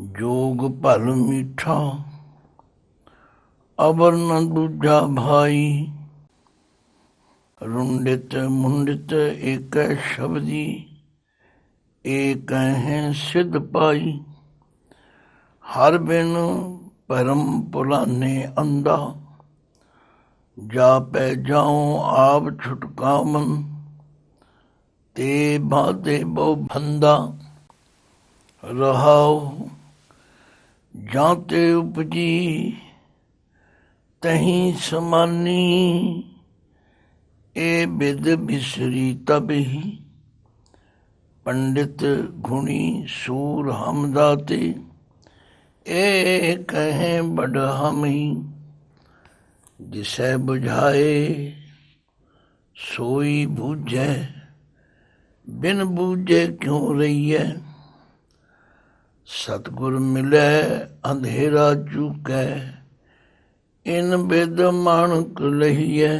जोग भल मीठा अबर न दूजा भाई। रुंडित मुंडित एक शब्दी एक हैं सिद्ध पाई। हर बिन परम पुलाने अंधा जा पै जाऊं आप छुटकावन। ते बादे बहु भंदा रहाओ जाते उपजी तहीं समानी। ए बिद बिसरी तब ही पंडित गुणी सूर हमदाते। ए कहें बड़ हम ही जिसे बुझाए सोई बूझे बिन बूझे क्यों रहिए। सतगुर मिले अंधेरा चूकै इन बिद माणक लहिए।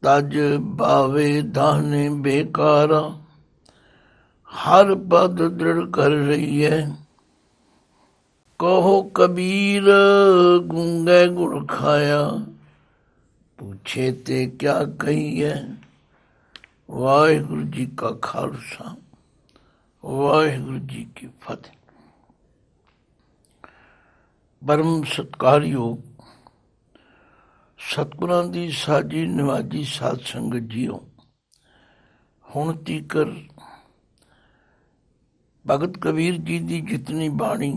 तज बावे दाने बेकारा हर पद दृढ़ कर रही है। कहो कबीर गूंगे गुड़ खाया पूछे ते क्या कहिए। वाहिगुरु जी का खालसा वाहिगुरु जी की फतेह। परम सत्कारयोग सतगुरां दी साजी निवाजी साध संगत जीओ। हुण तीकर भगत कबीर जी की जितनी बाणी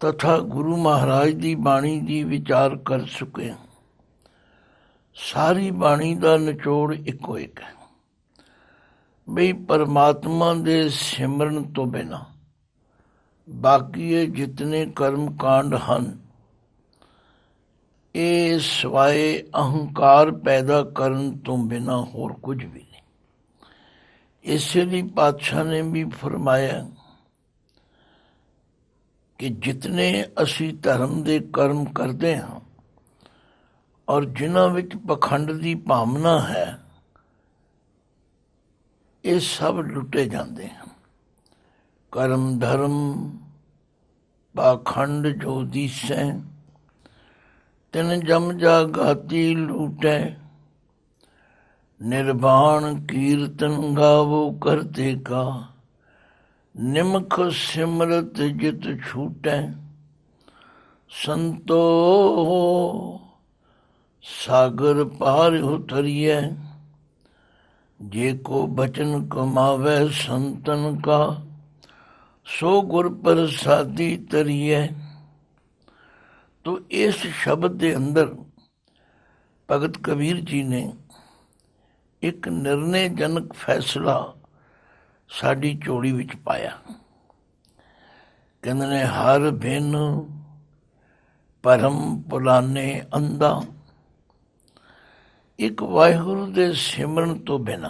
तथा गुरु महाराज की बाणी की विचार कर चुके। सारी बाणी का निचोड़ इको एक है बई परमात्मा दे सिमरन तो बिना बाकी ये जितने कर्म कांड हैं ये सवाए अहंकार पैदा करन तो बिना होर कुछ भी नहीं। इसलिए पातशाह ने भी फरमाया कि जितने असी धर्म दे कर्म करते हैं और जिन्हां विच पखंड की भावना है ये सब लुटे जाते हैं। कर्म धर्म पाखंड जो दिसै तिन जम जा गाती लूटै। निर्वाण कीर्तन गावो करते का निमख सिमरत जित छूटै। संतो सागर पार उतरिए जे को बचन कमावे संतन का सो गुर प्रसादी तरिए। तो इस शब्द के अंदर भगत कबीर जी ने एक निर्णयजनक फैसला साडी झोली विच पाया। कहंदे ने हर बिन परम पुलाने अंधा। एक वाहिगुरु दे सिमरन तो बिना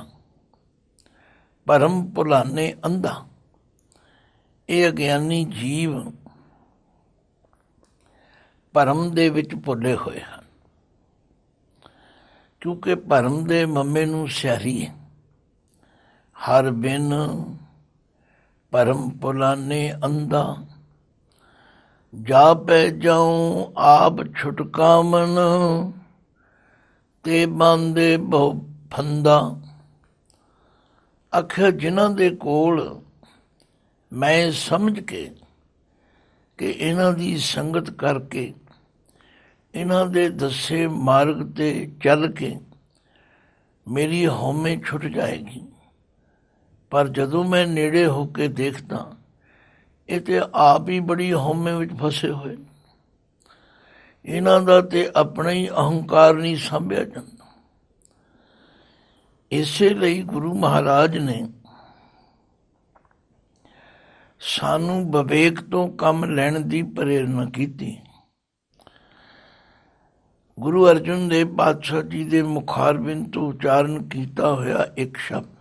परम पुलाने अंधा ये अज्ञानी जीव भरम दे विच भुले हुए हैं। क्योंकि भरम दे मम्मे नूं स्याही है। हर बिन परम पुलाने अंधा जा पै जाऊं आप छुटकावन। ते बांदे बहु फंदा। आखिर जिन्हां दे कोल मैं समझ के कि इन्हां दी संगत करके इन्हां दे दसे मार्ग ते चल के मेरी हौमे छुट जाएगी। पर जदों मैं नेड़े होके देखदा ये ते आप ही बड़ी हौमे विच फसे हुए। इन्हां दा ते अपना ही अहंकार नहीं सांभिया जांदा। इसे लई गुरु महाराज ने सानू विवेक तो कम लैण दी प्रेरणा की। गुरु अर्जुन देव पातशाह जी के मुखारबिंद तो उच्चारण किया होया एक शब्द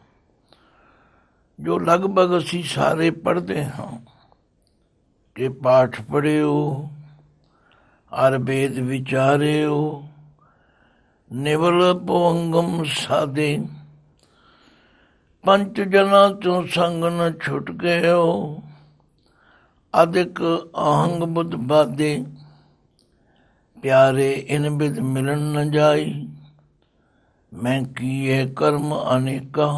जो लगभग असी सारे पढ़ते हाँ कि पाठ पढ़ियो हर वेद विचारियो निवल पोअंगम साधे। पंच जना चो संग न छुट गयो ਅਦਿਕ ਅਹੰਗ ਬੁੱਧ ਬਾਦੇ, ਪਿਆਰੇ ਇਨ ਬਿਦ ਮਿਲਣ ਨ ਜਾਈ। ਮੈਂ ਕੀਏ ਕਰਮ ਅਨੇਕਾ,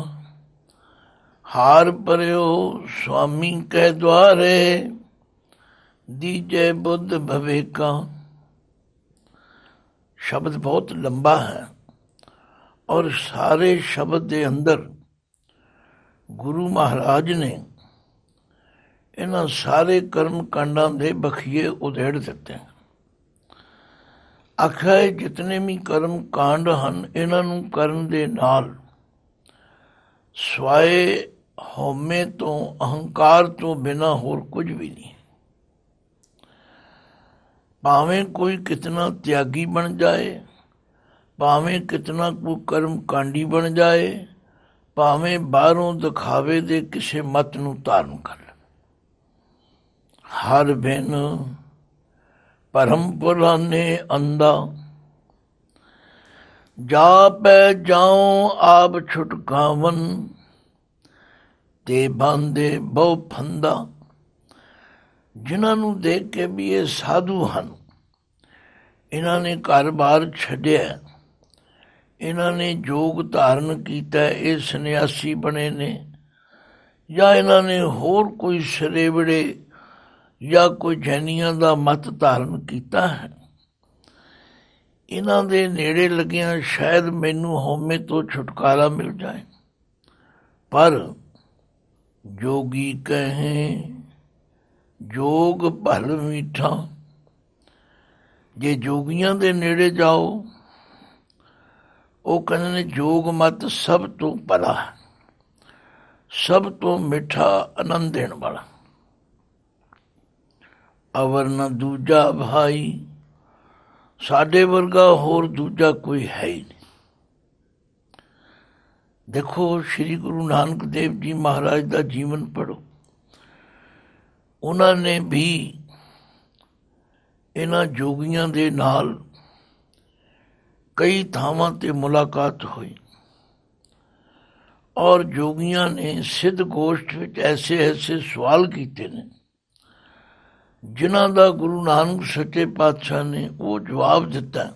ਹਾਰ ਪਰਿਓ ਸੁਆਮੀ ਕੈ ਦੁਆਰੇ। ਦੀਜੈ ਬੁੱਧ ਭਵੇਕਾ। ਸ਼ਬਦ ਬਹੁਤ ਲੰਬਾ ਹੈ ਔਰ ਸਾਰੇ ਸ਼ਬਦ ਦੇ ਅੰਦਰ ਗੁਰੂ ਮਹਾਰਾਜ ਨੇ ਇਹਨਾਂ ਸਾਰੇ ਕਰਮ ਕਾਂਡਾਂ ਦੇ ਬਖੀਏ ਉਧੇੜ ਦਿੱਤੇ। ਆਖਿਆ ਜਿਤਨੇ ਵੀ ਕਰਮ ਕਾਂਡ ਹਨ ਇਹਨਾਂ ਨੂੰ ਕਰਨ ਦੇ ਨਾਲ ਸਵਾਏ ਹਉਮੈ ਤੋਂ, ਅਹੰਕਾਰ ਤੋਂ ਬਿਨਾਂ ਹੋਰ ਕੁਝ ਵੀ ਨਹੀਂ। ਭਾਵੇਂ ਕੋਈ ਕਿਤਨਾ ਤਿਆਗੀ ਬਣ ਜਾਏ, ਭਾਵੇਂ ਕਿਤਨਾ ਕੋਈ ਕਰਮ ਕਾਂਡੀ ਬਣ ਜਾਏ, ਭਾਵੇਂ ਬਾਹਰੋਂ ਦਿਖਾਵੇ ਦੇ ਕਿਸੇ ਮਤ ਨੂੰ ਧਾਰਨ ਕਰ ਲੈ, ਹਰ ਬਿਨ ਭਰਮ ਭੁਲਾਨੇ ਅੰਧਾ। ਜਾਪੈ ਜਾਉ ਆਪ ਛੁਟਕਾਵਨ, ਤੇ ਬਾਂਦੇ ਬਹੁ ਫੰਦਾ। ਜਿਨ੍ਹਾਂ ਨੂੰ ਦੇਖ ਕੇ ਵੀ ਇਹ ਸਾਧੂ ਹਨ, ਇਹਨਾਂ ਨੇ ਘਰ-ਬਾਰ ਛੱਡਿਆ, ਇਹਨਾਂ ਨੇ ਜੋਗ ਧਾਰਨ ਕੀਤਾ, ਇਹ ਸੰਨਿਆਸੀ ਬਣੇ ਨੇ, ਜਾਂ ਇਹਨਾਂ ਨੇ ਹੋਰ ਕੋਈ ਸਰੇਵੜੇ ਜਾਂ ਕੋਈ ਜੈਨੀਆਂ ਦਾ ਮਤ ਧਾਰਨ ਕੀਤਾ ਹੈ। ਇਹਨਾਂ ਦੇ ਨੇੜੇ ਲੱਗਿਆਂ ਸ਼ਾਇਦ ਮੈਨੂੰ ਹਉਮੈ ਤੋਂ ਛੁਟਕਾਰਾ ਮਿਲ ਜਾਏ। ਪਰ ਜੋਗੀ ਕਹੇ ਜੋਗ ਭਲ ਮੀਠਾ। ਜੇ ਜੋਗੀਆਂ ਦੇ ਨੇੜੇ ਜਾਓ, ਉਹ ਕਹਿੰਦੇ ਨੇ ਜੋਗ ਮਤ ਸਭ ਤੋਂ ਭਲਾ, ਸਭ ਤੋਂ ਮਿੱਠਾ ਆਨੰਦ ਦੇਣ ਵਾਲਾ। ਅਵਰ ਨਾ ਦੂਜਾ ਭਾਈ, ਸਾਡੇ ਵਰਗਾ ਹੋਰ ਦੂਜਾ ਕੋਈ ਹੈ ਹੀ ਨਹੀਂ। ਦੇਖੋ ਸ਼੍ਰੀ ਗੁਰੂ ਨਾਨਕ ਦੇਵ ਜੀ ਮਹਾਰਾਜ ਦਾ ਜੀਵਨ ਪੜ੍ਹੋ। ਉਹਨਾਂ ਨੇ ਵੀ ਇਹਨਾਂ ਜੋਗੀਆਂ ਦੇ ਨਾਲ ਕਈ ਥਾਵਾਂ 'ਤੇ ਮੁਲਾਕਾਤ ਹੋਈ ਔਰ ਜੋਗੀਆਂ ਨੇ ਸਿੱਧ ਗੋਸ਼ਟ ਵਿੱਚ ਐਸੇ ਐਸੇ ਸਵਾਲ ਕੀਤੇ ਨੇ ਜਿਨ੍ਹਾਂ ਦਾ ਗੁਰੂ ਨਾਨਕ ਸੱਚੇ ਪਾਤਸ਼ਾਹ ਨੇ ਉਹ ਜਵਾਬ ਦਿੱਤਾ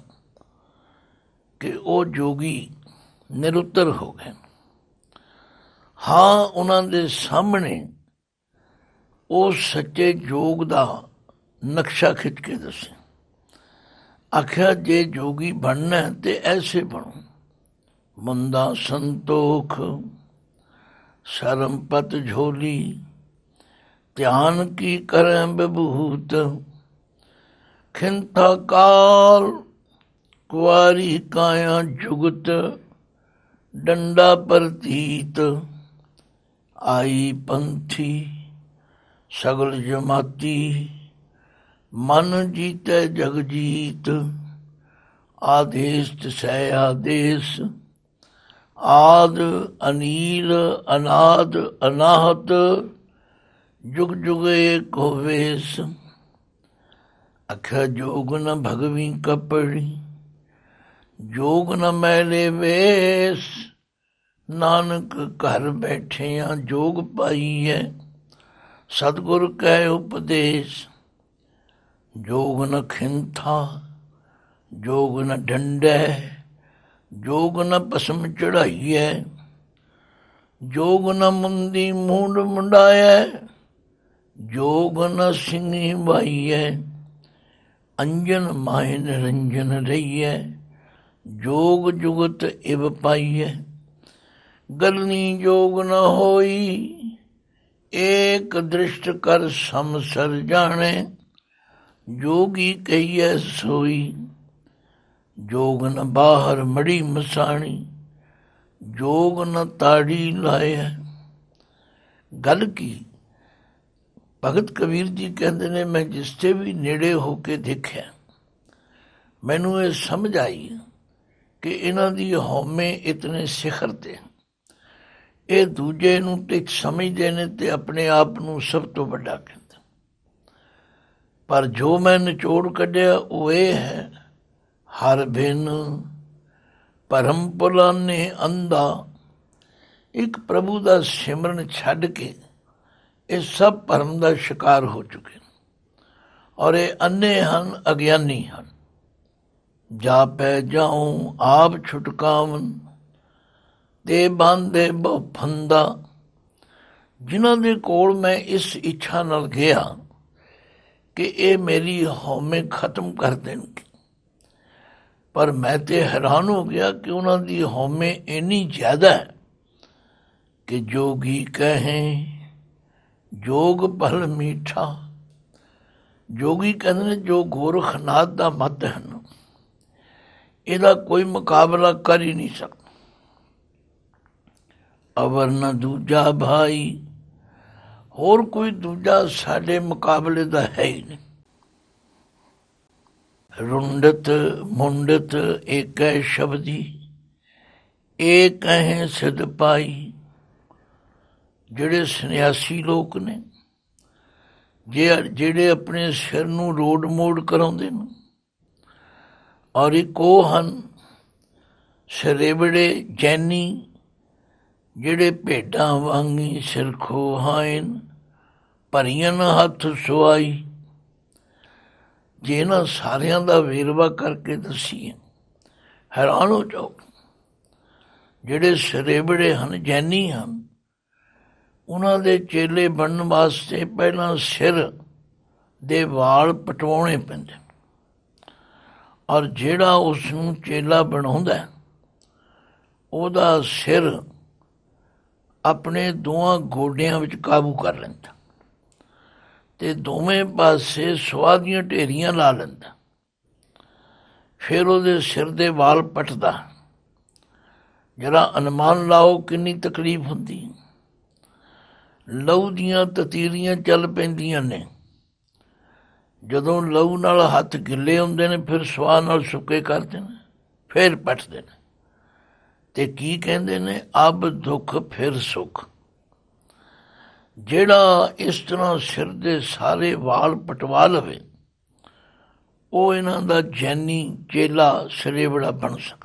ਕਿ ਉਹ ਜੋਗੀ ਨਿਰੁੱਤਰ ਹੋ ਗਏ। ਹਾਂ, ਉਹਨਾਂ ਦੇ ਸਾਹਮਣੇ ਉਹ ਸੱਚੇ ਜੋਗ ਦਾ ਨਕਸ਼ਾ ਖਿੱਚ ਕੇ ਦੱਸਿਆ। ਆਖਿਆ ਜੇ ਜੋਗੀ ਬਣਨਾ ਤੇ ਐਸੇ ਬਣੋ, ਮੁੰਦਾ ਸੰਤੋਖ ਸ਼ਰਮਪਤ ਝੋਲੀ, ਧਿਆਨ ਕੀ ਕਰੈ ਬਭੂਤ, ਖਿੰਥਾ ਕਾਲ ਕੁਆਰੀ ਕਾਇਆ ਜੁਗਤ, ਡੰਡਾ ਪ੍ਰਤੀਤ ਆਈ ਪੰਥੀ ਸਗਲ ਜਮਾਤੀ, ਮਨ ਜੀਤੈ ਜਗ ਜੀਤ, ਆਦੇਸ ਤਿਸੈ ਆਦੇਸ, ਆਦ ਅਨੀਲ ਅਨਾਦ ਅਨਾਹਤ, ਜੁਗ ਜੁਗ ਏਕੋ ਵੇਸ। ਆਖਿਆ ਜੋਗ ਨ ਭਗਵੀ ਕਪੜੀ, ਜੋਗ ਨ ਮੈਲੇ ਵੇਸ, ਨਾਨਕ ਘਰ ਬੈਠਿਆਂ ਜੋਗ ਪਾਈਐ, ਸਤਿਗੁਰ ਕੈ ਉਪਦੇਸ਼। ਜੋਗ ਨ ਖਿੰਥਾ, ਜੋਗ ਨ ਡੰਡੈ, ਜੋਗ ਨ ਭਸਮ ਚੜਾਈਐ, ਜੋਗ ਨ ਮੁੰਦੀ ਮੂੰਡ ਮੁੰਡਾਇਐ, ਜੋਗ ਨ ਸਿੰਘੀ ਵਾਈਐ, ਅੰਜਨ ਮਾਇ ਨਿਰੰਜਨ ਰਹੀਐ, ਜੋਗ ਜੁਗਤ ਇਵ ਪਾਈਐ। ਗਲਨੀ ਜੋਗ ਨ ਹੋਈ, ਏਕ ਦ੍ਰਿਸ਼ਟ ਕਰ ਸਮਸਰ ਜਾਣੈ, ਜੋਗੀ ਕਹੀਐ ਸੋਈ, ਜੋਗ ਨ ਬਾਹਰ ਮੜੀ ਮਸਾਣੀ, ਜੋਗ ਨ ਤਾੜੀ ਲਾਇਐ। ਗੱਲ ਕੀ? ਭਗਤ ਕਬੀਰ ਜੀ ਕਹਿੰਦੇ ਨੇ ਮੈਂ ਜਿਸ ਤੇ ਵੀ ਨੇੜੇ ਹੋ ਕੇ ਦੇਖਿਆ, ਮੈਨੂੰ ਇਹ ਸਮਝ ਆਈ ਕਿ ਇਹਨਾਂ ਦੀ ਹਉਮੈ ਇਤਨੇ ਸਿਖਰ ਤੇ, ਇਹ ਦੂਜੇ ਨੂੰ ਟਿਕ ਸਮਝਦੇ ਨੇ ਤੇ ਆਪਣੇ ਆਪ ਨੂੰ ਸਭ ਤੋਂ ਵੱਡਾ ਕਹਿੰਦੇ। ਪਰ ਜੋ ਮੈਂ ਨਿਚੋੜ ਕੱਢਿਆ ਉਹ ਇਹ ਹੈ, ਹਰ ਬਿਨ ਭਰਮ ਭੁਲਾਨੇ ਅੰਧਾ। ਇੱਕ ਪ੍ਰਭੂ ਦਾ ਸਿਮਰਨ ਛੱਡ ਕੇ ਇਹ ਸਭ ਭਰਮ ਦਾ ਸ਼ਿਕਾਰ ਹੋ ਚੁੱਕੇ ਨੇ ਔਰ ਇਹ ਅੰਨੇ ਹਨ, ਅਗਿਆਨੀ ਹਨ। ਜਾਪੈ ਜਾਉ ਆਪ ਛੁਟਕਾਵਨ ਤੇ ਬਾਂਧੇ ਬਹੁ ਫੰਦਾ। ਜਿਨ੍ਹਾਂ ਦੇ ਕੋਲ ਮੈਂ ਇਸ ਇੱਛਾ ਨਾਲ ਗਿਆ ਕਿ ਇਹ ਮੇਰੀ ਹਉਮੈ ਖਤਮ ਕਰ ਦੇਣਗੇ, ਪਰ ਮੈਂ ਤੇ ਹੈਰਾਨ ਹੋ ਗਿਆ ਕਿ ਉਹਨਾਂ ਦੀ ਹਉਮੈ ਇੰਨੀ ਜ਼ਿਆਦਾ ਹੈ ਕਿ ਜੋਗੀ ਕਹੇ ਜੋਗ ਭਲ ਮੀਠਾ। ਜੋਗੀ ਕਹਿੰਦੇ ਨੇ ਜੋ ਗੋਰਖਨਾਥ ਦਾ ਮਤ ਹੈ ਨਾ, ਇਹਦਾ ਕੋਈ ਮੁਕਾਬਲਾ ਕਰ ਹੀ ਨਹੀਂ ਸਕਦਾ। ਅਵਰ ਨਾ ਦੂਜਾ ਭਾਈ, ਹੋਰ ਕੋਈ ਦੂਜਾ ਸਾਡੇ ਮੁਕਾਬਲੇ ਦਾ ਹੈ ਹੀ ਨਹੀਂ। ਰੁੰਡਤ ਮੁੰਡਤ ਏਕੈ ਸ਼ਬਦੀ, ਇਹ ਕਹੇ ਸਿਧ ਪਾਈ। ਜਿਹੜੇ ਸੰਨਿਆਸੀ ਲੋਕ ਨੇ, ਜਿਹੜੇ ਆਪਣੇ ਸਿਰ ਨੂੰ ਰੋਡ ਮੋੜ ਕਰਾਉਂਦੇ ਨੇ, ਔਰ ਇੱਕ ਉਹ ਹਨ ਸਰੇਵੜੇ ਜੈਨੀ, ਜਿਹੜੇ ਭੇਡਾਂ ਵਾਂਗੀ ਸਿਰ ਖੋਹਾਇਨ ਭਰੀਆਂ ਹੱਥ ਸੁਆਈ। ਜੇ ਇਹਨਾਂ ਸਾਰਿਆਂ ਦਾ ਵੇਰਵਾ ਕਰਕੇ ਦੱਸੀਏ, ਹੈਰਾਨ ਹੋ ਜਾਓਗੇ। ਜਿਹੜੇ ਸਰੇਵੜੇ ਹਨ, ਜੈਨੀ ਹਨ, ਉਹਨਾਂ ਦੇ ਚੇਲੇ ਬਣਨ ਵਾਸਤੇ ਪਹਿਲਾਂ ਸਿਰ ਦੇ ਵਾਲ ਪਟਵਾਉਣੇ ਪੈਂਦੇ, ਔਰ ਜਿਹੜਾ ਉਸ ਨੂੰ ਚੇਲਾ ਬਣਾਉਂਦਾ ਉਹਦਾ ਸਿਰ ਆਪਣੇ ਦੋਵਾਂ ਗੋਡਿਆਂ ਵਿੱਚ ਕਾਬੂ ਕਰ ਲੈਂਦਾ ਤੇ ਦੋਵੇਂ ਪਾਸੇ ਸੁਆਹ ਦੀਆਂ ਢੇਰੀਆਂ ਲਾ ਲੈਂਦਾ। ਫਿਰ ਉਹਦੇ ਸਿਰ ਦੇ ਵਾਲ ਪੱਟਦਾ। ਜਰਾ ਅਨੁਮਾਨ ਲਾਓ ਕਿੰਨੀ ਤਕਲੀਫ ਹੁੰਦੀ। ਲਹੂ ਦੀਆਂ ਤਤੀਰੀਆਂ ਚੱਲ ਪੈਂਦੀਆਂ ਨੇ। ਜਦੋਂ ਲਹੂ ਨਾਲ ਹੱਥ ਗਿੱਲੇ ਹੁੰਦੇ ਨੇ, ਫਿਰ ਸੁਆਹ ਨਾਲ ਸੁੱਕੇ ਕਰਦੇ ਨੇ, ਫਿਰ ਪੱਟਦੇ ਨੇ ਤੇ ਕੀ ਕਹਿੰਦੇ ਨੇ, ਅਬ ਦੁੱਖ ਫਿਰ ਸੁੱਖ। ਜਿਹੜਾ ਇਸ ਤਰ੍ਹਾਂ ਸਿਰ ਦੇ ਸਾਰੇ ਵਾਲ ਪਟਵਾ ਲਵੇ, ਉਹ ਇਹਨਾਂ ਦਾ ਜੈਨੀ ਚੇਲਾ ਸਰੇਵੜਾ ਬਣ ਸਕਦਾ।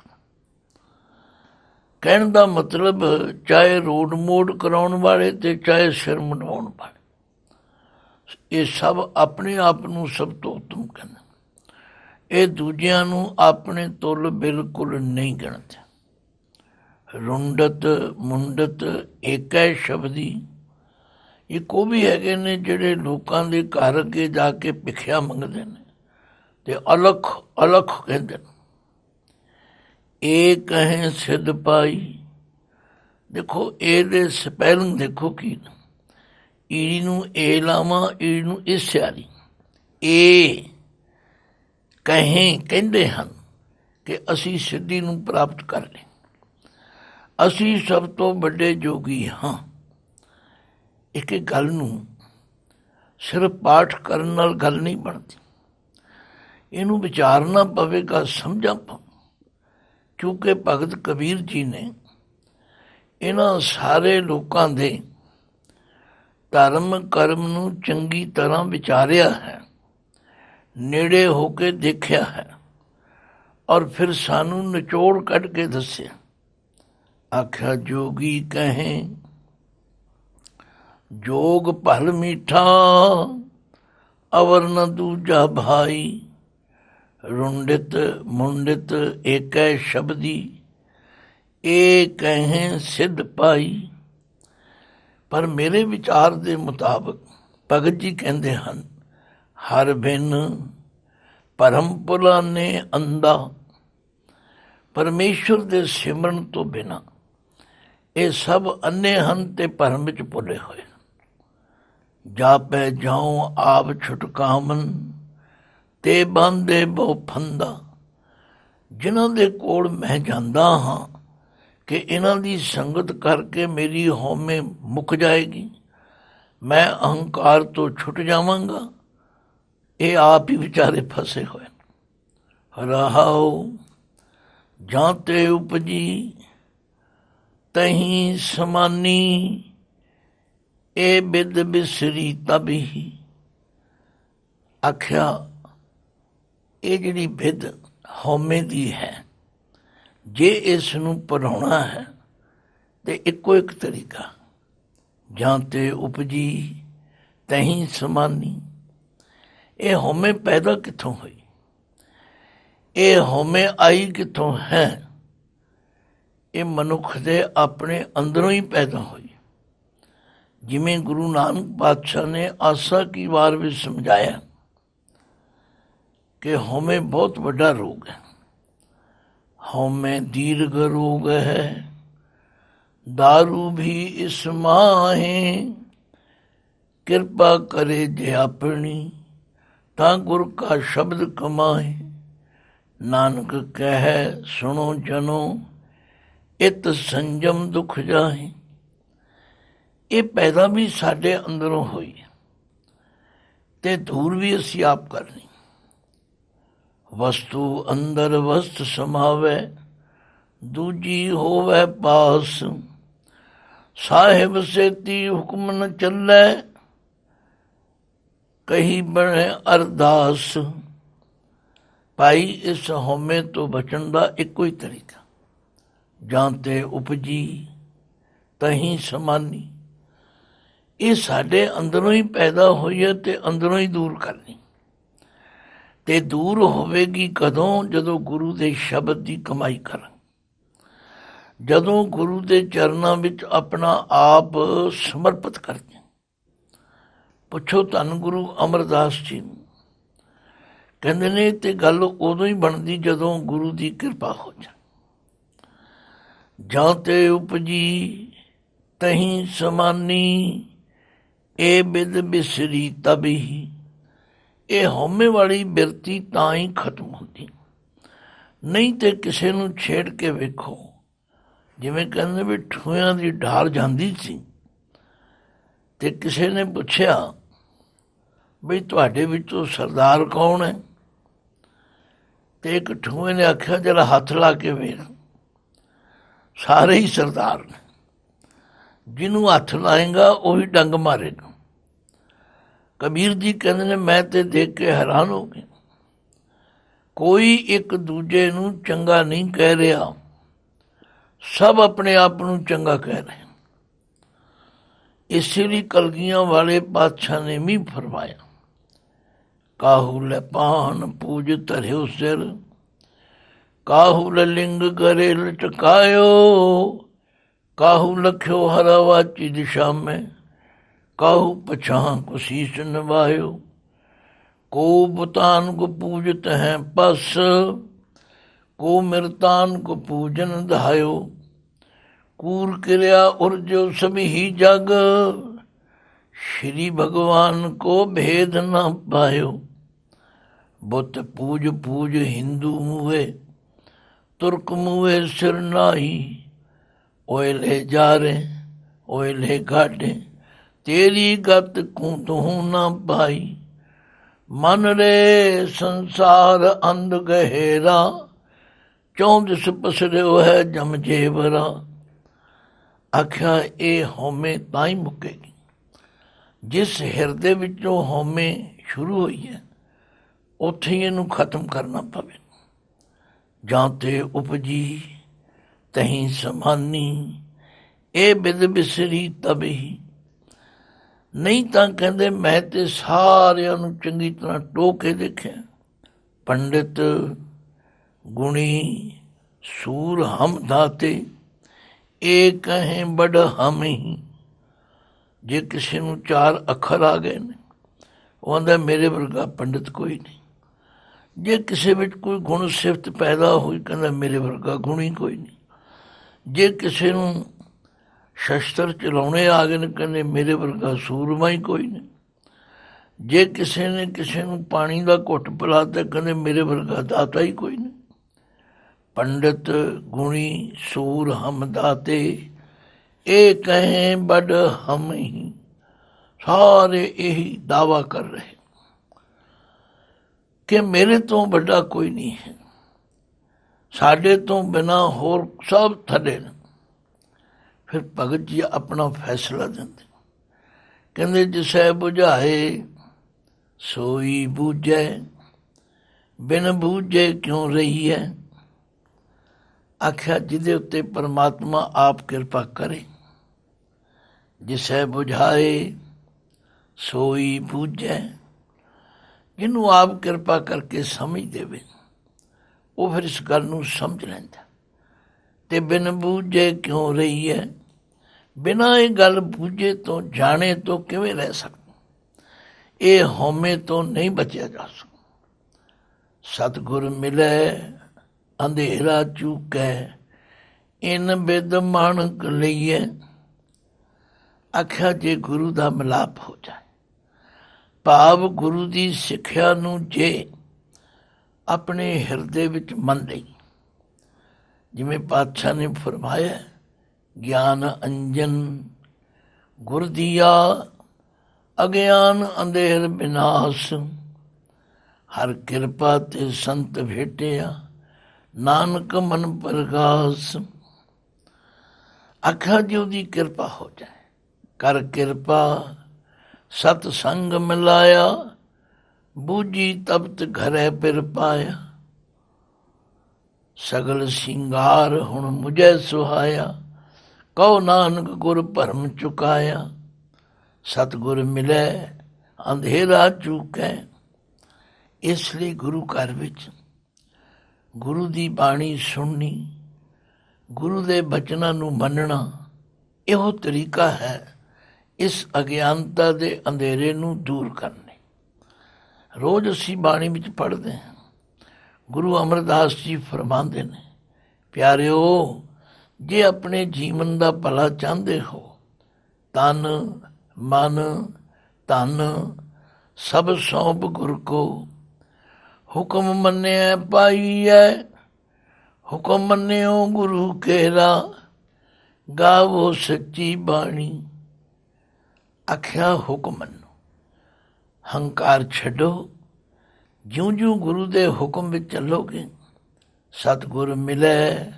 ਕਹਿਣ ਦਾ ਮਤਲਬ, ਚਾਹੇ ਰੋਡ ਮੋਡ ਕਰਾਉਣ ਵਾਲੇ ਤੇ ਚਾਹੇ ਸਿਰ ਮੁੰਡਵਾਉਣ ਵਾਲੇ, ਇਹ ਸਭ ਆਪਣੇ ਆਪ ਨੂੰ ਸਭ ਤੋਂ ਉੱਤਮ ਕਹਿੰਦੇ। ਇਹ ਦੂਜਿਆਂ ਨੂੰ ਆਪਣੇ ਤੁੱਲ ਬਿਲਕੁਲ ਨਹੀਂ ਗਿਣਦੇ। ਰੁੰਡਤ ਮੁੰਡਤ ਏਕੈ ਸ਼ਬਦੀ, ਇੱਕ ਉਹ ਵੀ ਹੈਗੇ ਨੇ ਜਿਹੜੇ ਲੋਕਾਂ ਦੇ ਘਰ ਅੱਗੇ ਜਾ ਕੇ ਭਿੱਖਿਆ ਮੰਗਦੇ ਨੇ ਤੇ ਅਲਖ ਅਲਖ ਕਹਿੰਦੇ ਨੇ। ਇਹ ਕਹੇ ਸਿੱਧ ਪਾਈ। ਦੇਖੋ ਇਹਦੇ ਸਪੈਲਿੰਗ ਦੇਖੋ ਕੀ, ਈ ਨੂੰ ਏ ਲਾਵਾਂ, ਈ ਨੂੰ ਇਸ ਸਿਆਰੀ। ਇਹ ਕਹੇ ਕਹਿੰਦੇ ਹਨ ਕਿ ਅਸੀਂ ਸਿੱਧੀ ਨੂੰ ਪ੍ਰਾਪਤ ਕਰ ਲਏ, ਅਸੀਂ ਸਭ ਤੋਂ ਵੱਡੇ ਜੋਗੀ ਹਾਂ। ਇੱਕ ਗੱਲ ਨੂੰ ਸਿਰਫ ਪਾਠ ਕਰਨ ਨਾਲ ਗੱਲ ਨਹੀਂ ਬਣਦੀ, ਇਹਨੂੰ ਵਿਚਾਰਨਾ ਪਵੇਗਾ, ਸਮਝਣਾ ਪਵੇਗਾ। ਕਿਉਂਕਿ ਭਗਤ ਕਬੀਰ ਜੀ ਨੇ ਇਹਨਾਂ ਸਾਰੇ ਲੋਕਾਂ ਦੇ ਧਰਮ ਕਰਮ ਨੂੰ ਚੰਗੀ ਤਰ੍ਹਾਂ ਵਿਚਾਰਿਆ ਹੈ, ਨੇੜੇ ਹੋ ਕੇ ਦੇਖਿਆ ਹੈ, ਔਰ ਫਿਰ ਸਾਨੂੰ ਨਿਚੋੜ ਕੱਢ ਕੇ ਦੱਸਿਆ। ਆਖਿਆ ਜੋਗੀ ਕਹੇ ਜੋਗ ਭਲ ਮੀਠਾ, ਅਵਰ ਨ ਦੂਜਾ ਭਾਈ। ਰੁੰਡਿਤ ਮੁੰਡਿਤ ਏਕੈ ਸ਼ਬਦੀ, ਇਹ ਕਹੇ ਸਿੱਧ ਪਾਈ। ਪਰ ਮੇਰੇ ਵਿਚਾਰ ਦੇ ਮੁਤਾਬਕ ਭਗਤ ਜੀ ਕਹਿੰਦੇ ਹਨ, ਹਰ ਬਿਨ ਭਰਮ ਭੁਲਾਨੇ ਅੰਧਾ। ਪਰਮੇਸ਼ਵਰ ਦੇ ਸਿਮਰਨ ਤੋਂ ਬਿਨਾਂ ਇਹ ਸਭ ਅੰਨੇ ਹਨ ਤੇ ਭਰਮ ਵਿੱਚ ਭੁੱਲੇ ਹੋਏ। ਜਾਪੈ ਜਾਉ ਆਪ ਛੁਟਕਾਵਨ ਤੇ ਬਾਂਧੇ ਬਹੁ ਫੰਦਾ। ਜਿਨ੍ਹਾਂ ਦੇ ਕੋਲ ਮੈਂ ਜਾਂਦਾ ਹਾਂ ਕਿ ਇਹਨਾਂ ਦੀ ਸੰਗਤ ਕਰਕੇ ਮੇਰੀ ਹਉਮੈ ਮੁੱਕ ਜਾਏਗੀ, ਮੈਂ ਅਹੰਕਾਰ ਤੋਂ ਛੁੱਟ ਜਾਵਾਂਗਾ, ਇਹ ਆਪ ਹੀ ਵਿਚਾਰੇ ਫਸੇ ਹੋਏ। ਰਹਾਉ ਜਾਂ ਤੇ ਉਪਜੀ ਤਹੀਂ ਸਮਾਨੀ, ਇਹ ਬਿਦ ਬਿਸਰੀ ਤਬਹੀ। ਆਖਿਆ ਇਹ ਜਿਹੜੀ ਬਿਦ ਹਉਮੈ ਦੀ ਹੈ, ਜੇ ਇਸ ਨੂੰ ਪੜਾਉਣਾ ਹੈ ਤੇ ਇੱਕੋ ਇੱਕ ਤਰੀਕਾ, ਜਾਂ ਤੇ ਉਪਜੀ ਤਹੀਂ ਸਮਾਨੀ। ਇਹ ਹਉਮੈ ਪੈਦਾ ਕਿੱਥੋਂ ਹੋਈ? ਇਹ ਹਉਮੈ ਆਈ ਕਿੱਥੋਂ ਹੈ? ਇਹ ਮਨੁੱਖ ਦੇ ਆਪਣੇ ਅੰਦਰੋਂ ਹੀ ਪੈਦਾ ਹੋਈ। ਜਿਵੇਂ ਗੁਰੂ ਨਾਨਕ ਪਾਤਸ਼ਾਹ ਨੇ ਆਸਾ ਕੀ ਵਾਰ ਵਿੱਚ ਸਮਝਾਇਆ ਕਿ ਹਉਮੈ ਬਹੁਤ ਵੱਡਾ ਰੋਗ ਹੈ। ਹਉਮੈ ਦੀਰਘ ਰੋਗ ਹੈ, दारू भी इस माहे, किरपा करे जे अपनी, ता गुर का शब्द कमाए। नानक कह सुनो जनो, इत संजम दुख जाए। ਇਹ ਪੈਦਾ ਵੀ ਸਾਡੇ ਅੰਦਰੋਂ ਹੋਈ ਤੇ ਦੂਰ ਵੀ ਅਸੀਂ ਆਪ ਕਰਨੀ। ਵਸਤੂ ਅੰਦਰ ਵਸਤ ਸਮਾਵੇ, ਦੂਜੀ ਹੋਵੇ ਪਾਸ। ਸਾਹਿਬ ਸੇਤੀ ਹੁਕਮ ਨ ਚੱਲੇ, ਕਹੀ ਬਣੇ ਅਰਦਾਸ। ਭਾਈ ਇਸ ਹਉਮੈ ਤੋਂ ਬਚਣ ਦਾ ਇੱਕੋ ਹੀ ਤਰੀਕਾ, ਜਾਂ ਤੇ ਉਪਜੀ ਤਹੀਂ ਸਮਾਨੀ। ਇਹ ਸਾਡੇ ਅੰਦਰੋਂ ਹੀ ਪੈਦਾ ਹੋਈ ਹੈ ਤੇ ਅੰਦਰੋਂ ਹੀ ਦੂਰ ਕਰਨੀ। ਤੇ ਦੂਰ ਹੋਵੇਗੀ ਕਦੋਂ? ਜਦੋਂ ਗੁਰੂ ਦੇ ਸ਼ਬਦ ਦੀ ਕਮਾਈ ਕਰਾਂ, ਜਦੋਂ ਗੁਰੂ ਦੇ ਚਰਨਾਂ ਵਿੱਚ ਆਪਣਾ ਆਪ ਸਮਰਪਿਤ ਕਰਦੇ। ਪੁੱਛੋ ਧੰਨ ਗੁਰੂ ਅਮਰਦਾਸ ਜੀ ਨੂੰ, ਕਹਿੰਦੇ ਨੇ ਤੇ ਗੱਲ ਉਦੋਂ ਹੀ ਬਣਦੀ ਜਦੋਂ ਗੁਰੂ ਦੀ ਕਿਰਪਾ ਹੋ ਜਾਏ। ਜਾਂ ਤੇ ਉਪਜੀ ਤਹੀਂ ਸਮਾਨੀ, ਇਹ ਬਿਦ ਬਿਸਰੀ ਤਬੀ। ਇਹ ਹਉਮੈ ਵਾਲੀ ਬਿਰਤੀ ਤਾਂ ਹੀ ਖਤਮ ਹੁੰਦੀ, ਨਹੀਂ ਤੇ ਕਿਸੇ ਨੂੰ ਛੇੜ ਕੇ ਵੇਖੋ। ਜਿਵੇਂ ਕਹਿੰਦੇ ਵੀ ਠੂਆਂ ਦੀ ਢਾਲ ਜਾਂਦੀ ਸੀ ਤੇ ਕਿਸੇ ਨੇ ਪੁੱਛਿਆ ਬਈ ਤੁਹਾਡੇ ਵਿੱਚੋਂ ਸਰਦਾਰ ਕੌਣ ਹੈ? ਤੇ ਇੱਕ ਠੂਏ ਨੇ ਆਖਿਆ ਜਰਾ ਹੱਥ ਲਾ ਕੇ ਵੇਖ, ਸਾਰੇ ਹੀ ਸਰਦਾਰ ਨੇ। ਜਿਹਨੂੰ ਹੱਥ ਲਾਏਗਾ ਉਹੀ ਡੰਗ ਮਾਰੇਗਾ। ਕਬੀਰ ਜੀ ਕਹਿੰਦੇ ਨੇ ਮੈਂ ਤੇ ਦੇਖ ਕੇ ਹੈਰਾਨ ਹੋ ਗਿਆ, ਕੋਈ ਇੱਕ ਦੂਜੇ ਨੂੰ ਚੰਗਾ ਨਹੀਂ ਕਹਿ ਰਿਹਾ, ਸਭ ਆਪਣੇ ਆਪ ਨੂੰ ਚੰਗਾ ਕਹਿ ਰਹੇ। ਇਸੇ ਲਈ ਕਲਗੀਆਂ ਵਾਲੇ ਪਾਤਸ਼ਾਹ ਨੇ ਵੀ ਫਰਮਾਇਆ, ਕਾਹੂ ਲੈ ਪਾਨ ਪੂਜ ਧਰਿਓ ਸਿਰ, ਕਾਹੂ ਲੈ ਲਿੰਗ ਕਰੇ ਲਟਕਾਇਓ। ਕਾਹੂ ਲਖਿਓ ਹਰਾ ਵਾਚੀ ਦਿਸ਼ਾ ਮੈਂ, ਕਾਹੂ ਪਛਾਂ ਕੋ ਸੀਸ ਨਿਭਾਇਓ। को बुतान को पूजत हैं पस, को मिरतान को पूजन धायो। कूर क्रिया उर्जो सभी ही जग, श्री भगवान को भेद न पायो। बुत पूज पूज हिंदू मुए, तुर्क मुए सिर नाही। ओयले जारे ओयले घाटे, तेरी गत को तू न पाई। मन रे संसार अंध गहेरा, चौंदिस पसरियो है जम जेवरा। आख्या ਇਹ ਹਉਮੈ ਤਾਂ ਹੀ ਮੁੱਕੇਗੀ ਜਿਸ ਹਿਰਦੇ ਵਿੱਚੋਂ ਹਉਮੈ ਸ਼ੁਰੂ ਹੋਈ ਹੈ, ਉੱਥੇ ਹੀ ਇਹਨੂੰ ਖਤਮ ਕਰਨਾ ਪਵੇ। ਜਾਂ ਤੇ ਉਪਜੀ ਤਹੀਂ ਸਮਾਨੀ, ਇਹ ਬਿਦ ਬਿਸਰੀ ਤਬੀ। ਨਹੀਂ ਤਾਂ ਕਹਿੰਦੇ ਮੈਂ ਤੇ ਸਾਰਿਆਂ ਨੂੰ ਚੰਗੀ ਤਰ੍ਹਾਂ ਟੋਹ ਕੇ ਦੇਖਿਆ। ਪੰਡਿਤ ਗੁਣੀ ਸੂਰ ਹਮ ਦਾਤੇ, ਇਹ ਕਹੇ ਬੜ ਹਮ ਹੀ। ਜੇ ਕਿਸੇ ਨੂੰ 4 ਅੱਖਰ ਆ ਗਏ ਨੇ, ਉਹ ਆਂਦਾ ਮੇਰੇ ਵਰਗਾ ਪੰਡਿਤ ਕੋਈ ਨਹੀਂ। ਜੇ ਕਿਸੇ ਵਿੱਚ ਕੋਈ ਗੁਣ ਸਿਫਤ ਪੈਦਾ ਹੋਈ, ਕਹਿੰਦਾ ਮੇਰੇ ਵਰਗਾ ਗੁਣੀ ਕੋਈ ਨਹੀਂ। ਜੇ ਕਿਸੇ ਨੂੰ ਸ਼ਸਤਰ ਚਲਾਉਣੇ ਆ ਗਏ ਨੇ, ਕਹਿੰਦੇ ਮੇਰੇ ਵਰਗਾ ਸੂਰਮਾ ਹੀ ਕੋਈ ਨਹੀਂ। ਜੇ ਕਿਸੇ ਨੇ ਕਿਸੇ ਨੂੰ ਪਾਣੀ ਦਾ ਘੁੱਟ ਪਿਲਾਤਾ, ਕਹਿੰਦੇ ਮੇਰੇ ਵਰਗਾ ਦਾਤਾ ਹੀ ਕੋਈ ਨਹੀਂ। ਪੰਡਿਤ ਗੁਣੀ ਸੂਰ ਹਮ ਦਾਤੇ, ਇਹ ਕਹੇ ਬੜ ਹਮ ਹੀ। ਸਾਰੇ ਇਹੀ ਦਾਵਾ ਕਰ ਰਹੇ ਕਿ ਮੇਰੇ ਤੋਂ ਵੱਡਾ ਕੋਈ ਨਹੀਂ ਹੈ, ਸਾਡੇ ਤੋਂ ਬਿਨਾਂ ਹੋਰ ਸਭ ਥੱਲੇ ਨੇ। ਫਿਰ ਭਗਤ ਜੀ ਆਪਣਾ ਫੈਸਲਾ ਦਿੰਦੇ, ਕਹਿੰਦੇ ਜਿਸੈ ਬੁਝਾਏ ਸੋਈ ਬੂਝੈ, ਬਿਨ ਬੂਝੇ ਕਿਉਂ ਰਹੀ ਹੈ। ਆਖਿਆ ਜਿਹਦੇ ਉੱਤੇ ਪਰਮਾਤਮਾ ਆਪ ਕਿਰਪਾ ਕਰੇ। ਜਿਸੈ ਬੁਝਾਏ ਸੋਈ ਬੂਝੈ। ਜਿਹਨੂੰ ਆਪ ਕਿਰਪਾ ਕਰਕੇ ਸਮਝ ਦੇਵੇ ਉਹ ਫਿਰ ਇਸ ਗੱਲ ਨੂੰ ਸਮਝ ਲੈਂਦਾ। ਤੇ ਬਿਨ ਬੂਝੇ ਕਿਉਂ ਰਹੀ ਹੈ, ਬਿਨਾਂ ਇਹ ਗੱਲ ਬੂਝੇ ਤੋਂ ਜਾਣੇ ਤੋਂ ਕਿਵੇਂ ਰਹਿ ਸਕਦਾ। ਇਹ ਹਉਮੈ ਤੋਂ ਨਹੀਂ ਬਚਿਆ ਜਾ ਸਕਦਾ। ਸਤਿਗੁਰ ਮਿਲੈ ਅੰਧੇਰਾ ਚੂਕੈ, ਇਨ ਬਿਦ ਮਾਣਕ ਲਈਐ। ਆਖਿਆ ਜੇ ਗੁਰੂ ਦਾ ਮਿਲਾਪ ਹੋ ਜਾਏ, ਭਾਵ ਗੁਰੂ ਦੀ ਸਿੱਖਿਆ ਨੂੰ ਜੇ ਆਪਣੇ ਹਿਰਦੇ ਵਿੱਚ ਮੰਨ ਲਈ, ਜਿਵੇਂ ਪਾਤਸ਼ਾਹ ਨੇ ਫਰਮਾਇਆ ਗਿਆਨ ਅੰਜਨ ਗੁਰ ਦੀਆ, ਅਗਿਆਨ ਅੰਧੇਰ ਬਿਨਾਸ਼। ਹਰ ਕਿਰਪਾ ਤੇ ਸੰਤ ਭੇਟਿਆ, ਨਾਨਕ ਮਨ ਪ੍ਰਗਾਸ। ਆਖਿਆ ਜੀ ਉਹਦੀ ਕਿਰਪਾ ਹੋ ਜਾਏ, ਕਰ ਕਿਰਪਾ ਸਤ ਸੰਗ ਮਿਲਾਇਆ, ਬੂਝੀ ਤਪਤ ਘਰੈ ਫਿਰ ਪਾਇਆ। ਸਗਲ ਸਿੰਗਾਰ ਹੁਣ ਮੁਝੈ ਸੁਹਾਇਆ, ਕਹੋ ਨਾਨਕ ਗੁਰ ਭਰਮ ਚੁਕਾਇਆ। ਸਤਿਗੁਰ ਮਿਲੈ ਅੰਧੇਰਾ ਚੂਕੈ। ਇਸ ਲਈ ਗੁਰੂ ਘਰ ਵਿੱਚ ਗੁਰੂ ਦੀ ਬਾਣੀ ਸੁਣਨੀ, ਗੁਰੂ ਦੇ ਬਚਨਾਂ ਨੂੰ ਮੰਨਣਾ, ਇਹੋ ਤਰੀਕਾ ਹੈ ਇਸ ਅਗਿਆਨਤਾ ਦੇ ਅੰਧੇਰੇ ਨੂੰ ਦੂਰ ਕਰਨ ਲਈ। ਰੋਜ਼ ਅਸੀਂ ਬਾਣੀ ਵਿੱਚ ਪੜ੍ਹਦੇ ਹਾਂ, ਗੁਰੂ ਅਮਰਦਾਸ ਜੀ ਫਰਮਾਉਂਦੇ ਨੇ, ਪਿਆਰਿਓ ਜੇ ਆਪਣੇ ਜੀਵਨ ਦਾ ਭਲਾ ਚਾਹੁੰਦੇ ਹੋ, ਤਨ ਮਨ ਧਨ ਸਭ ਸੌਂਪ ਗੁਰ ਕੋ, ਹੁਕਮ ਮੰਨਿਆ ਪਾਈਐ। ਹੁਕਮ ਮੰਨਿਓ ਗੁਰੂ ਕੇਰਾ, ਗਾਵੋ ਸੱਚੀ ਬਾਣੀ। ਆਖਿਆ ਹੁਕਮ ਮੰਨੋ, ਹੰਕਾਰ ਛੱਡੋ। ਜਿਉਂ ਜਿਉਂ ਗੁਰੂ ਦੇ ਹੁਕਮ ਵਿੱਚ ਚੱਲੋਗੇ, ਸਤਿਗੁਰ ਮਿਲੈ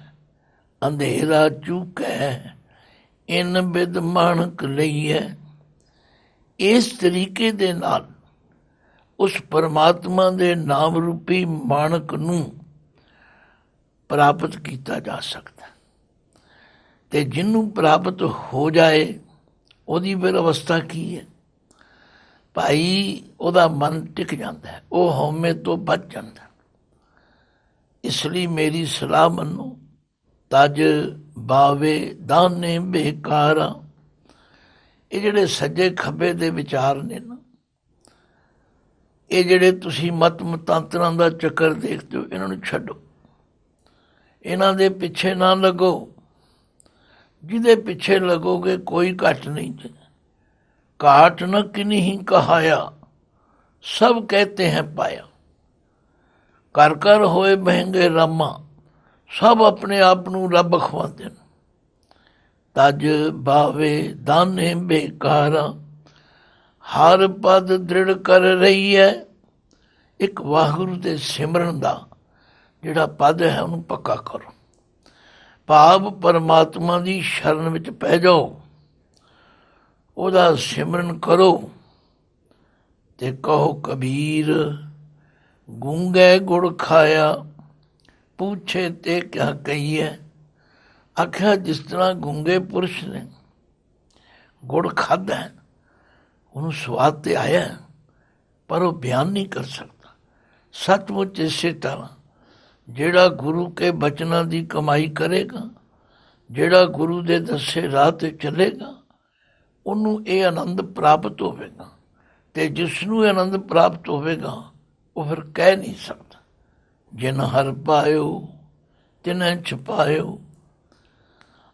ਅੰਧੇਰਾ ਚੂਕੈ, ਇਨ ਬਿਦ ਮਾਣਕ ਲਈਐ। ਇਸ ਤਰੀਕੇ ਦੇ ਨਾਲ ਉਸ ਪਰਮਾਤਮਾ ਦੇ ਨਾਮ ਰੂਪੀ ਮਾਣਕ ਨੂੰ ਪ੍ਰਾਪਤ ਕੀਤਾ ਜਾ ਸਕਦਾ। ਤੇ ਜਿਹਨੂੰ ਪ੍ਰਾਪਤ ਹੋ ਜਾਏ ਉਹਦੀ ਫਿਰ ਅਵਸਥਾ ਕੀ ਹੈ ਭਾਈ? ਉਹਦਾ ਮਨ ਟਿਕ ਜਾਂਦਾ ਹੈ, ਉਹ ਹਉਮੈ ਤੋਂ ਬਚ ਜਾਂਦਾ। ਇਸ ਲਈ ਮੇਰੀ ਸਲਾਹ ਮੰਨੋ, ਤਜ ਬਾਵੇ ਦਾਨੇ ਬੇਕਾਰਾ। ਇਹ ਜਿਹੜੇ ਸੱਜੇ ਖੱਬੇ ਦੇ ਵਿਚਾਰ ਨੇ ਨਾ, ਇਹ ਜਿਹੜੇ ਤੁਸੀਂ ਮਤ ਮਤਾਂਤਰਾਂ ਦਾ ਚੱਕਰ ਦੇਖਦੇ ਹੋ, ਇਹਨਾਂ ਨੂੰ ਛੱਡੋ, ਇਹਨਾਂ ਦੇ ਪਿੱਛੇ ਨਾ ਲੱਗੋ। ਜਿਹਦੇ ਪਿੱਛੇ ਲੱਗੋਗੇ ਕੋਈ ਘੱਟ ਨਹੀਂ। ਘਾਟ ਨ ਕਿਨਹੀ ਕਹਾਇਆ, ਸਭ ਕਹਤੇ ਹੈ ਪਾਇਆ। ਕਰ ਕਰ ਹੋਏ ਮਹਿੰਗੇ ਰਾਮਾ, ਸਭ ਆਪਣੇ ਆਪ ਨੂੰ ਰੱਬ ਖਵਾਉਂਦੇ ਨੇ। ਤਜ ਬਾਵੇ ਦਾਨੇ ਬੇਕਾਰਾ, ਹਰ ਪਦ ਦ੍ਰਿੜ ਕਰ ਰਹੀ ਹੈ। ਇੱਕ ਵਾਹਿਗੁਰੂ ਦੇ ਸਿਮਰਨ ਦਾ ਜਿਹੜਾ ਪਦ ਹੈ ਉਹਨੂੰ ਪੱਕਾ ਕਰੋ, ਭਾਵ ਪਰਮਾਤਮਾ ਦੀ ਸ਼ਰਨ ਵਿੱਚ ਪੈ ਜਾਓ, ਉਹਦਾ ਸਿਮਰਨ ਕਰੋ। ਤੇ ਕਹੋ ਕਬੀਰ ਗੂੰਗੇ ਗੁੜ ਖਾਇਆ, ਪੁੱਛੇ ਤੇ ਕਿਆ ਕਹੀਏ। ਆਖਿਆ ਜਿਸ ਤਰ੍ਹਾਂ ਗੂੰਗੇ ਪੁਰਸ਼ ਨੇ ਗੁੜ ਖਾਧਾ, ਉਹਨੂੰ ਸਵਾਦ ਤੇ ਆਇਆ ਪਰ ਉਹ ਬਿਆਨ ਨਹੀਂ ਕਰ ਸਕਦਾ। ਸੱਚਮੁੱਚ ਇਸੇ ਤਰ੍ਹਾਂ ਜਿਹੜਾ ਗੁਰੂ ਕੇ ਬਚਨਾਂ ਦੀ ਕਮਾਈ ਕਰੇਗਾ, ਜਿਹੜਾ ਗੁਰੂ ਦੇ ਦੱਸੇ ਰਾਹ 'ਤੇ ਚੱਲੇਗਾ, ਉਹਨੂੰ ਇਹ ਆਨੰਦ ਪ੍ਰਾਪਤ ਹੋਵੇਗਾ। ਤੇ ਜਿਸ ਨੂੰ ਇਹ ਆਨੰਦ ਪ੍ਰਾਪਤ ਹੋਵੇਗਾ ਉਹ ਫਿਰ ਕਹਿ ਨਹੀਂ ਸਕਦਾ, ਜਿਨ ਹਰ ਪਾਇਓ ਤਿਨੈ ਛਪਾਇਓ।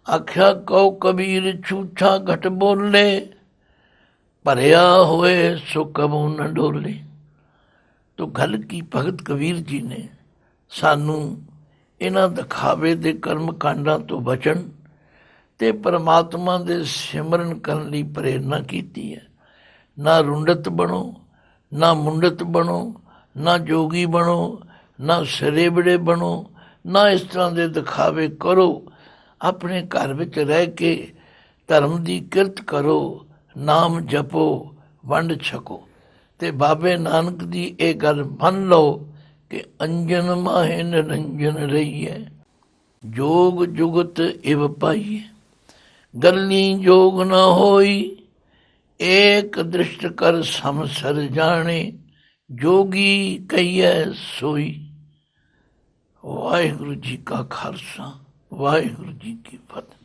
ਆਖਿਆ ਕਹੋ ਕਬੀਰ ਝੂਠਾ ਘਟ ਬੋਲੇ, ਭਰਿਆ ਹੋਏ ਸੋ ਕਬੂ ਨ ਡੋਲੇ। ਤੋ ਗੱਲ ਕੀ ਭਗਤ ਕਬੀਰ ਜੀ ਨੇ ਸਾਨੂੰ ਇਹਨਾਂ ਦਿਖਾਵੇ ਦੇ ਕਰਮ ਕਾਂਡਾਂ ਤੋਂ ਬਚਣ ਤੇ ਪਰਮਾਤਮਾ ਦੇ ਸਿਮਰਨ ਕਰਨ ਲਈ ਪ੍ਰੇਰਨਾ ਕੀਤੀ ਹੈ। ਨਾ ਰੁੰਡਤ ਬਣੋ, ਨਾ ਮੁੰਡਤ ਬਣੋ, ਨਾ ਜੋਗੀ ਬਣੋ, ਨਾ ਸਰੇਬੜੇ ਬਣੋ, ਨਾ ਇਸ ਤਰ੍ਹਾਂ ਦੇ ਦਿਖਾਵੇ ਕਰੋ। ਆਪਣੇ ਘਰ ਵਿੱਚ ਰਹਿ ਕੇ ਧਰਮ ਦੀ ਕਿਰਤ ਕਰੋ, ਨਾਮ ਜਪੋ, ਵੰਡ ਛਕੋ। ਤੇ ਬਾਬੇ ਨਾਨਕ ਦੀ ਇਹ ਗੱਲ ਮੰਨ ਲਓ ਕਿ ਅੰਜਨ ਮਾਹੇ ਨਿਰੰਜਨ ਰਹੀਏ, ਜੋਗ ਜੁਗਤ ਇਵ ਪਾਈਏ। ਗੱਲੀ ਜੋਗ ਨਾ ਹੋਈ, ਏਕ ਦ੍ਰਿਸ਼ਟ ਕਰ ਸਮਸਰ ਜਾਣੇ, ਜੋਗੀ ਕਹੀਐ ਸੋਈ। ਵਾਹਿਗੁਰੂ ਜੀ ਕਾ ਖਾਲਸਾ, ਵਾਹਿਗੁਰੂ ਜੀ ਕੀ ਫਤਿਹ।